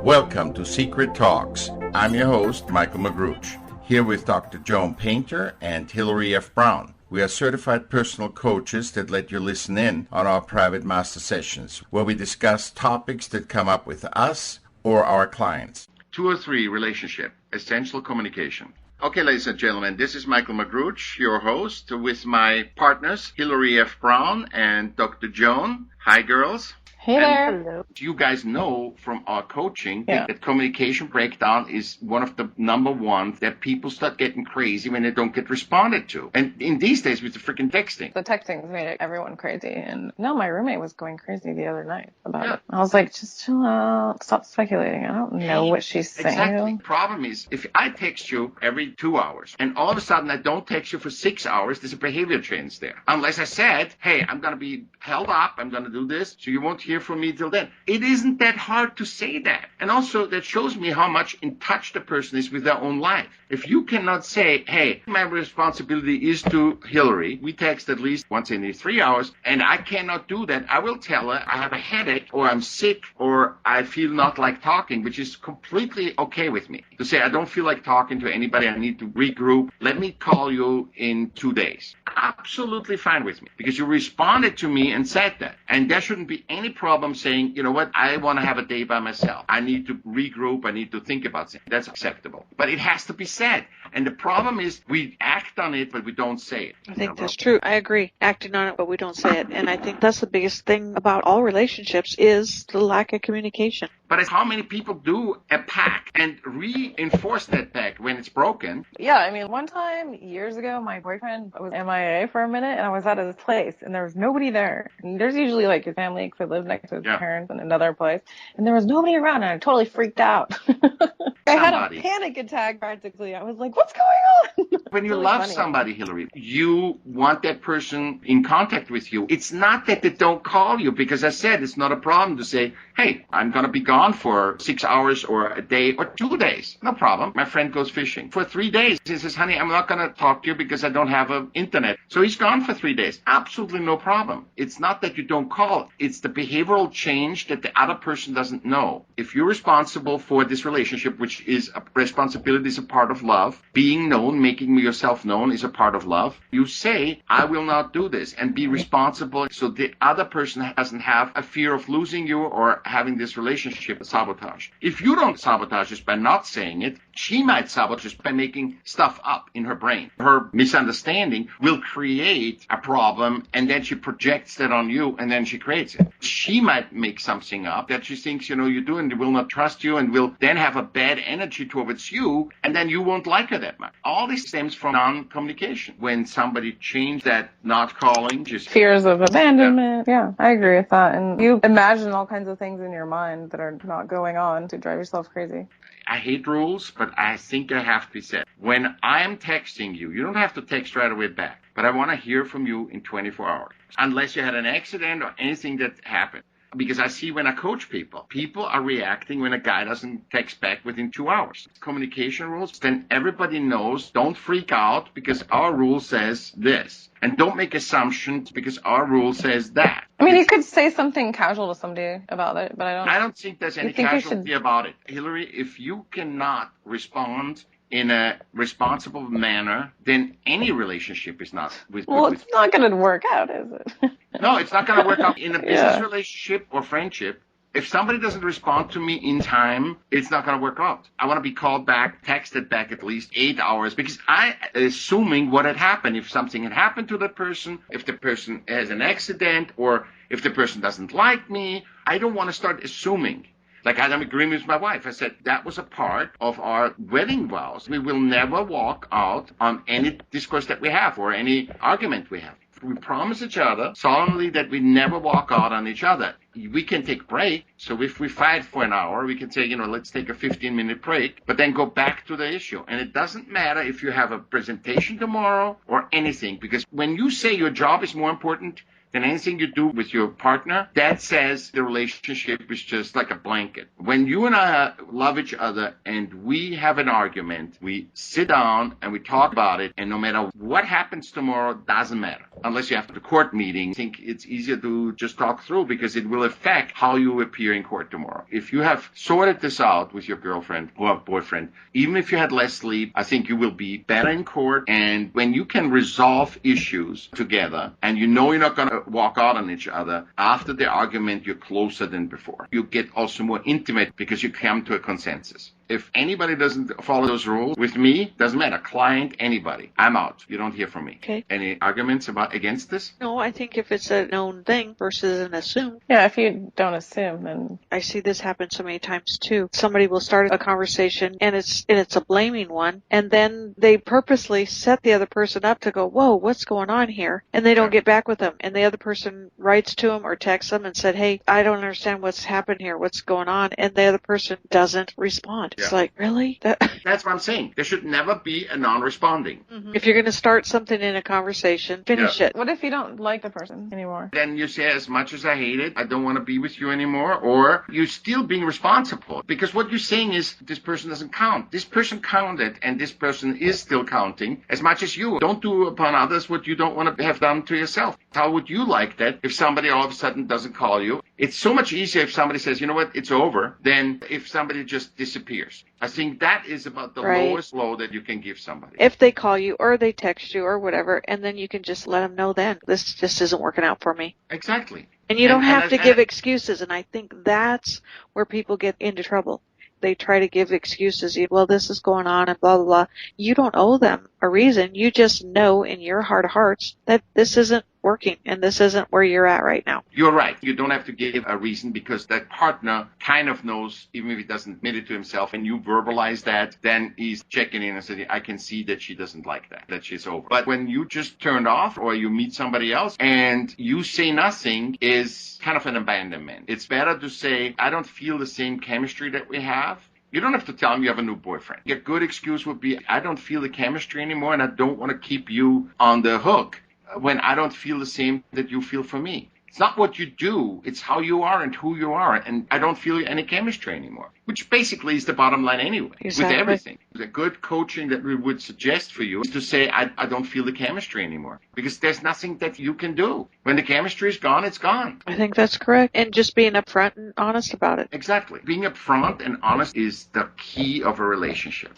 Welcome to Secret Talks. I'm your host, Michaell Magrutsche, here with Dr. Joen Painter and Hillary F. Brown. We are certified personal coaches that let you listen in on our private master sessions, where we discuss topics that come up with us or our clients. 203 relationship, essential communication. Okay, ladies and gentlemen, this is Michaell Magrutsche, your host, with my partners, Hillary F. Brown and Dr. Joen. Hi, girls. Hey there. Hello. You guys know from our coaching that communication breakdown is one of the number one that people start getting crazy when they don't get responded to. And in these days with the freaking texting. The texting's made everyone crazy. And no, my roommate was going crazy the other night about it. I was like, just chill out. Stop speculating. I don't know what she's saying. Exactly. The problem is, if I text you every 2 hours and all of a sudden I don't text you for 6 hours, there's a behavior change there. Unless I said, hey, I'm going to be held up. I'm going to do this. So you won't hear from me till then. It isn't that hard to say that. And also that shows me how much in touch the person is with their own life. If you cannot say, hey, my responsibility is to Hillary, we text at least once in 3 hours, and I cannot do that, I will tell her I have a headache or I'm sick or I feel not like talking, which is completely okay with me. To say I don't feel like talking to anybody, I need to regroup, let me call you in 2 days. Absolutely fine with me because you responded to me and said that. And there shouldn't be any problem saying, you know what, I want to have a day by myself. I need to regroup. I need to think about it. That's acceptable. But it has to be said. And the problem is we act on it, but we don't say it. I think that's true. I agree. Acting on it, but we don't say it. And I think that's the biggest thing about all relationships is the lack of communication. But it's how many people do a pact and reinforce that pact when it's broken. Yeah, I mean, one time years ago, my boyfriend was MIA for a minute, and I was at his place, and there was nobody there. And there's usually like his family, because I live next to his parents in another place, and there was nobody around, and I totally freaked out. I had a panic attack practically. I was like, what's going on? When you love somebody, Hillary, you want that person in contact with you. It's not that they don't call you, because I said it's not a problem to say, hey, I'm going to be gone for 6 hours or a day or 2 days. No problem. My friend goes fishing for 3 days. He says, honey, I'm not going to talk to you because I don't have an internet. So he's gone for 3 days. Absolutely no problem. It's not that you don't call. It's the behavioral change that the other person doesn't know. If you're responsible for this relationship, which is a responsibility, is a part of love, being known, making yourself known is a part of love, you say, I will not do this, and be responsible so the other person doesn't have a fear of losing you or having this relationship sabotage. If you don't sabotage this by not saying it, she might sabotage this by making stuff up in her brain. Her misunderstanding will create a problem, and then she projects that on you, and then she creates it. She might make something up that she thinks, you do, and will not trust you, and will then have a bad energy towards you, and then you won't like her that much. All this stems from non-communication. When somebody changed that not calling, just fears of abandonment. Yeah, I agree with that. And you imagine all kinds of things in your mind that are not going on to drive yourself crazy. I hate rules, but I think they have to be said. When I am texting you, you don't have to text right away back, but I want to hear from you in 24 hours, unless you had an accident or anything that happened. Because I see when I coach people are reacting when a guy doesn't text back within 2 hours. Communication rules, then everybody knows, don't freak out because our rule says this. And don't make assumptions because our rule says that. I mean, you could say something casual to somebody about it, but I don't think there's any casualty about it. Hillary, if you cannot respond in a responsible manner, then any relationship is not with. Well, it's not going to work out, is it? No, it's not going to work out in a business relationship or friendship. If somebody doesn't respond to me in time, it's not going to work out. I want to be called back, texted back at least 8 hours because I assuming what had happened. If something had happened to that person, if the person has an accident, or if the person doesn't like me, I don't want to start assuming. Like I had an agreement with my wife. I said that was a part of our wedding vows. We will never walk out on any discourse that we have or any argument we have. We promise each other solemnly that we never walk out on each other. We can take break. So if we fight for an hour, we can say, let's take a 15-minute break, but then go back to the issue. And it doesn't matter if you have a presentation tomorrow or anything, because when you say your job is more important than anything you do with your partner, that says the relationship is just like a blanket. When you and I love each other and we have an argument, we sit down and we talk about it, and no matter what happens tomorrow, doesn't matter. unless you have the court meeting, I think it's easier to just talk through because it will affect how you appear in court tomorrow. If you have sorted this out with your girlfriend or boyfriend, even if you had less sleep, I think you will be better in court. And when you can resolve issues together and you know you're not going to walk out on each other, after the argument, you're closer than before. You get also more intimate because you come to a consensus. If anybody doesn't follow those rules with me, doesn't matter, client, anybody, I'm out. You don't hear from me. Okay. Any arguments against this? No, I think if it's a known thing versus an assumed. Yeah, if you don't assume, then I see this happen so many times too. Somebody will start a conversation and it's a blaming one, and then they purposely set the other person up to go, whoa, what's going on here? And they don't get back with them. And the other person writes to them or texts them and said, hey, I don't understand what's happened here. What's going on? And the other person doesn't respond. It's like, really? That's what I'm saying. There should never be a non-responding. Mm-hmm. If you're going to start something in a conversation, finish it. what if you don't like the person anymore? Then you say, as much as I hate it, I don't want to be with you anymore. Or you're still being responsible. Because what you're saying is this person doesn't count. This person counted, and this person is still counting as much as you. Don't do upon others what you don't want to have done to yourself. How would you like that if somebody all of a sudden doesn't call you? It's so much easier if somebody says, you know what, it's over, than if somebody just disappears. I think that is about the lowest low that you can give somebody. If they call you or they text you or whatever, and then you can just let them know then, this just isn't working out for me. Exactly. And you don't have to give excuses, and I think that's where people get into trouble. They try to give excuses, well, this is going on and blah, blah, blah. You don't owe them a reason. You just know in your heart of hearts that this isn't working and this isn't where you're at right now. You're right. You don't have to give a reason because that partner kind of knows, even if he doesn't admit it to himself, and you verbalize that, then he's checking in and saying, I can see that she doesn't like that she's over. But when you just turned off or you meet somebody else and you say nothing is kind of an abandonment. It's better to say, I don't feel the same chemistry that we have. You don't have to tell him you have a new boyfriend. A good excuse would be, I don't feel the chemistry anymore and I don't want to keep you on the hook when I don't feel the same that you feel for me. It's not what you do, it's how you are and who you are, and I don't feel any chemistry anymore, which basically is the bottom line anyway, with everything. The good coaching that we would suggest for you is to say, I don't feel the chemistry anymore, because there's nothing that you can do. When the chemistry is gone, it's gone. I think that's correct, and just being upfront and honest about it. Exactly. Being upfront and honest is the key of a relationship.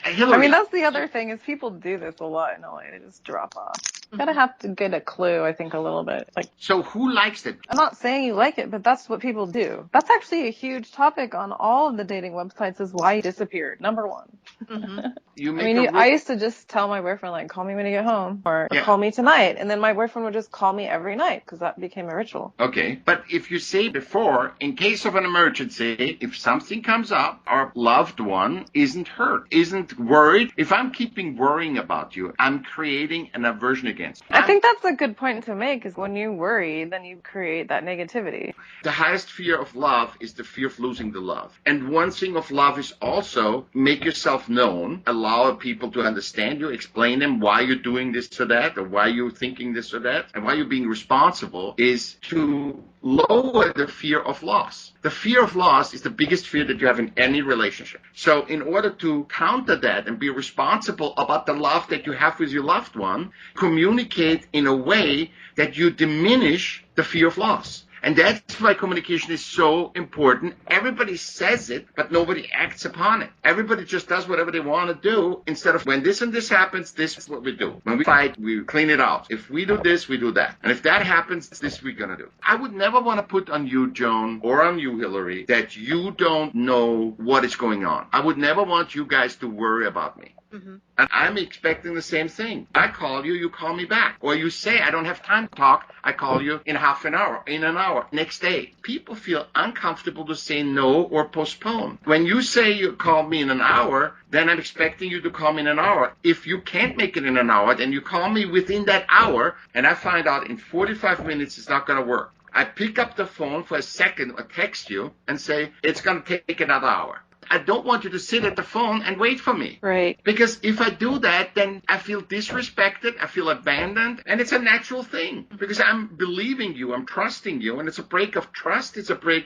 Hillary. I mean, that's the other thing is people do this a lot in LA. They just drop off. You gotta have to get a clue, I think, a little bit. So who likes it? I'm not saying you like it, but that's what people do. That's actually a huge topic on all of the dating websites is why you disappeared. Number one. Mm-hmm. I used to just tell my boyfriend, call me when you get home or call me tonight. And then my boyfriend would just call me every night because that became a ritual. Okay. But if you say before, in case of an emergency, if something comes up, our loved one isn't hurt, isn't worried. If I'm keeping worrying about you, I'm creating an aversion against you. I think that's a good point to make is when you worry, then you create that negativity. The highest fear of love is the fear of losing the love. And one thing of love is also make yourself known, allow people to understand you, explain them why you're doing this or that, or why you're thinking this or that, and why you're being responsible is to lower the fear of loss. The fear of loss is the biggest fear that you have in any relationship. So in order to counter that and be responsible about the love that you have with your loved one, communicate in a way that you diminish the fear of loss. And that's why communication is so important. Everybody says it, but nobody acts upon it. Everybody just does whatever they want to do instead of when this and this happens, this is what we do. When we fight, we clean it out. If we do this, we do that. And if that happens, this we're going to do. I would never want to put on you, Joan, or on you, Hillary, that you don't know what is going on. I would never want you guys to worry about me. Mm-hmm. And I'm expecting the same thing. I call you, you call me back. Or you say, I don't have time to talk. I call you in half an hour, in an hour, next day. People feel uncomfortable to say no or postpone. When you say you call me in an hour, then I'm expecting you to call me in an hour. If you can't make it in an hour, then you call me within that hour, and I find out in 45 minutes it's not going to work. I pick up the phone for a second or text you and say, it's going to take another hour. I don't want you to sit at the phone and wait for me. Right. Because if I do that, then I feel disrespected, I feel abandoned, and it's a natural thing. Because I'm believing you, I'm trusting you, and it's a break of trust, it's a break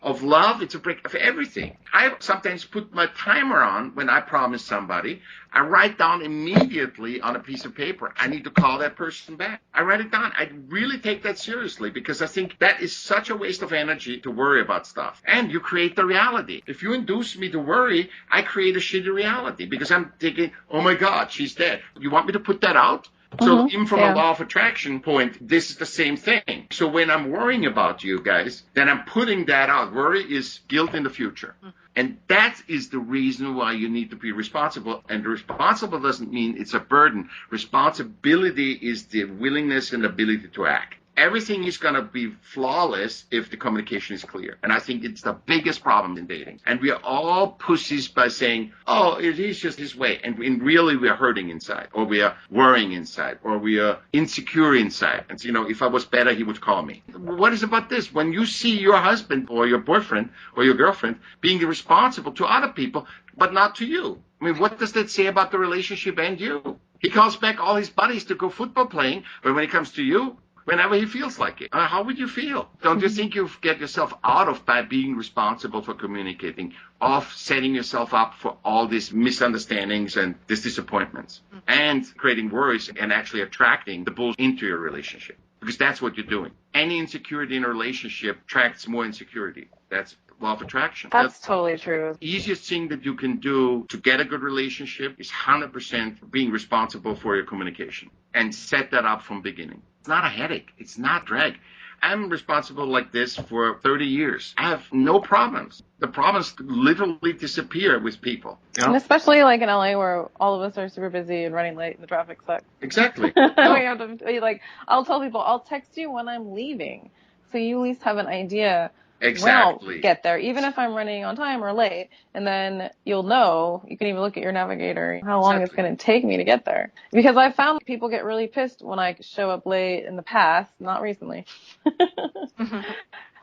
of love. It's a break of everything. I sometimes put my timer on when I promise somebody. I write down immediately on a piece of paper, I need to call that person back. I write it down. I really take that seriously because I think that is such a waste of energy to worry about stuff. And you create the reality. If you induce me to worry, I create a shitty reality because I'm thinking, oh my God, she's dead. You want me to put that out? So even from a law of attraction point, this is the same thing. So when I'm worrying about you guys, then I'm putting that out. Worry is guilt in the future. And that is the reason why you need to be responsible. And responsible doesn't mean it's a burden. Responsibility is the willingness and ability to act. Everything is going to be flawless if the communication is clear. And I think it's the biggest problem in dating. And we are all pussies by saying, oh, it is just this way. And really we are hurting inside, or we are worrying inside, or we are insecure inside. And so, if I was better, he would call me. What is about this? When you see your husband or your boyfriend or your girlfriend being responsible to other people, but not to you. I mean, what does that say about the relationship and you? He calls back all his buddies to go football playing, but when it comes to you, whenever he feels like it. How would you feel? Don't you think you get yourself out of by being responsible for communicating, of setting yourself up for all these misunderstandings and these disappointments, and creating worries and actually attracting the bull into your relationship? Because that's what you're doing. Any insecurity in a relationship attracts more insecurity. That's law of attraction. That's totally true. The easiest thing that you can do to get a good relationship is 100% being responsible for your communication and set that up from beginning. It's not a headache. It's not drag. I'm responsible like this for 30 years. I have no problems. The problems literally disappear with people. And especially like in LA where all of us are super busy and running late and the traffic sucks. Exactly. We have to be like, I'll tell people, I'll text you when I'm leaving. So you at least have an idea exactly. when I'll get there, even if I'm running on time or late. And then you'll know, you can even look at your navigator, how long it's going to take me to get there. Because I found people get really pissed when I show up late in the past, not recently.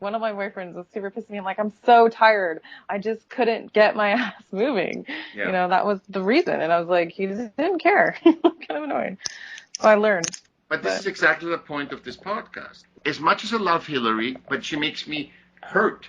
One of my boyfriends was super pissed at me. I'm like, I'm so tired. I just couldn't get my ass moving. Yeah. That was the reason. And I was like, he just didn't care. Kind of annoying. So I learned. But this is exactly the point of this podcast. As much as I love Hillary, but she makes me hurt.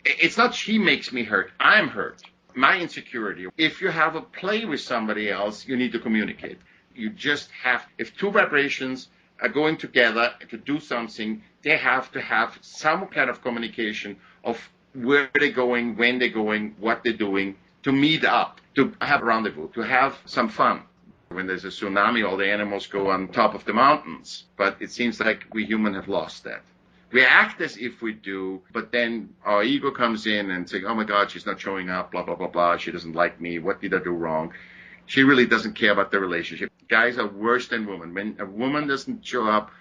It's not she makes me hurt. I'm hurt. My insecurity. If you have a play with somebody else, you need to communicate. You just have, if two vibrations are going together to do something, they have to have some kind of communication of where they're going, when they're going, what they're doing, to meet up, to have a rendezvous, to have some fun. When there's a tsunami, all the animals go on top of the mountains. But it seems like we humans have lost that. We act as if we do, but then our ego comes in and says, oh my God, she's not showing up, blah, blah, blah, blah. She doesn't like me. What did I do wrong? She really doesn't care about the relationship. Guys are worse than women. When a woman doesn't show up,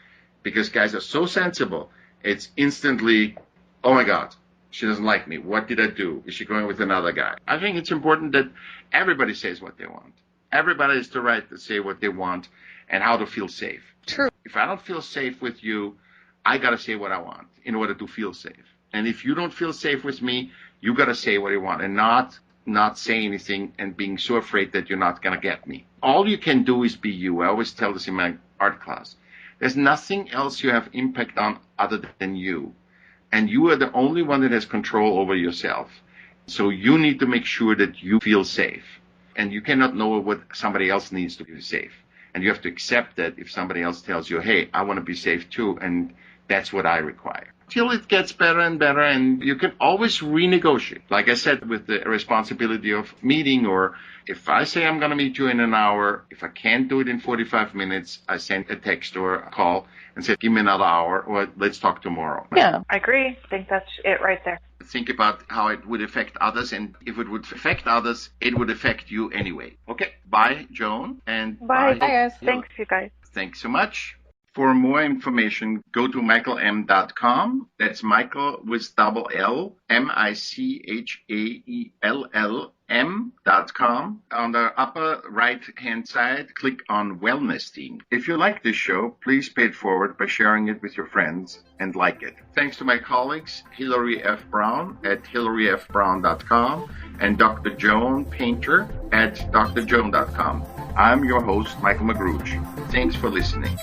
because guys are so sensible, it's instantly, oh my God, she doesn't like me. What did I do? Is she going with another guy? I think it's important that everybody says what they want. Everybody has the right to say what they want and how to feel safe. True. If I don't feel safe with you, I got to say what I want in order to feel safe. And if you don't feel safe with me, you got to say what you want and not say anything and being so afraid that you're not going to get me. All you can do is be you. I always tell this in my art class. There's nothing else you have impact on other than you. And you are the only one that has control over yourself. So you need to make sure that you feel safe. And you cannot know what somebody else needs to be safe. And you have to accept that if somebody else tells you, hey, I want to be safe too, and that's what I require. Till it gets better and better, and you can always renegotiate. Like I said, with the responsibility of meeting, or if I say I'm going to meet you in an hour, if I can't do it in 45 minutes, I send a text or a call and say, give me another hour, or let's talk tomorrow. Yeah, I agree. I think that's it right there. Think about how it would affect others, and if it would affect others, it would affect you anyway. Okay, bye, Joan, and bye guys. Thanks, you guys. Thanks so much. For more information, go to michaellm.com. That's Michael with double L, MICHAELLM.com. On the upper right-hand side, click on Wellness Team. If you like this show, please pay it forward by sharing it with your friends and like it. Thanks to my colleagues, Hillary F. Brown at hillaryfbrown.com and Dr. Joen Painter at drjoen.com. I'm your host, Michaell Magrutsche. Thanks for listening.